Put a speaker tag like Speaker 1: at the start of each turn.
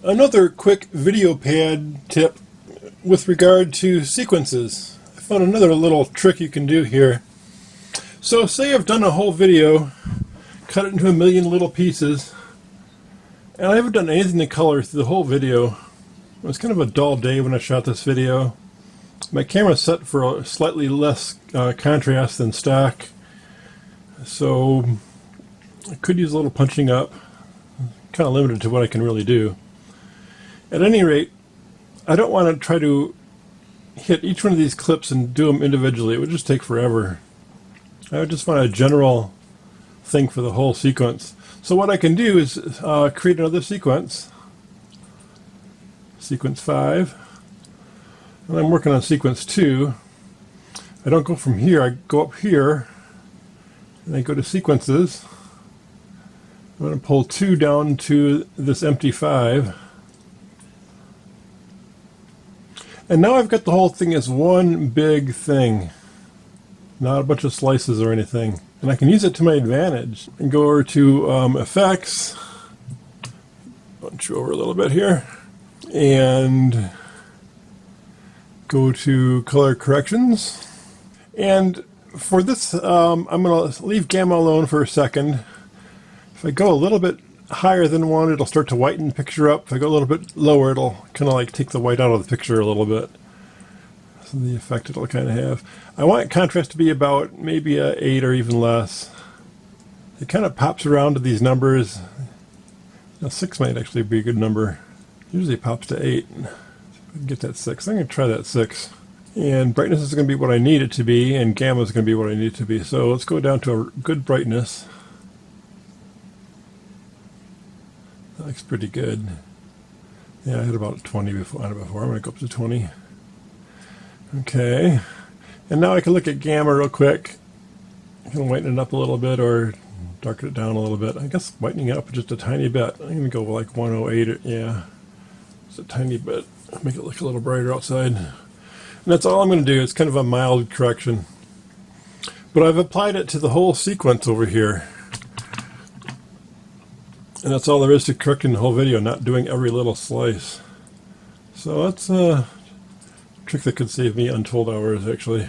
Speaker 1: Another quick VideoPad tip with regard to sequences. I found another little trick you can do here. So say I've done a whole video, cut it into a million little pieces, and I haven't done anything to color through the whole video. It was kind of a dull day when I shot this video. My camera's set for a slightly less contrast than stock, so I could use a little punching up. Kind of limited to what I can really do. At any rate, I don't want to try to hit each one of these clips and do them individually. It would just take forever. I would just want a general thing for the whole sequence. So what I can do is create another sequence. Sequence 5. And I'm working on sequence 2. I don't go from here, I go up here and I go to sequences. I'm going to pull 2 down to this empty 5. And now I've got the whole thing as one big thing, not a bunch of slices or anything. And I can use it to my advantage. And go over to Effects, bunch you over a little bit here, and go to Color Corrections. And for this, I'm going to leave Gamma alone for a second. If I go a little bit higher than 1, it'll start to whiten the picture up. If I go a little bit lower, it'll kind of like take the white out of the picture a little bit. So the effect it'll kind of have. I want contrast to be about maybe a 8 or even less. It kind of pops around to these numbers. Now 6 might actually be a good number. Usually it pops to 8. If I can get that 6. I'm going to try that 6. And brightness is going to be what I need it to be, and gamma is going to be what I need it to be. So let's go down to a good brightness. That looks pretty good. Yeah, I had about 20 before. I'm going to go up to 20. Okay. And now I can look at gamma real quick. I can whiten it up a little bit or darken it down a little bit. I guess whitening it up just a tiny bit. I'm going to go like 108. Yeah. Just a tiny bit. Make it look a little brighter outside. And that's all I'm going to do. It's kind of a mild correction. But I've applied it to the whole sequence over here. And that's all there is to correcting the whole video, not doing every little slice. So that's a trick that could save me untold hours, actually.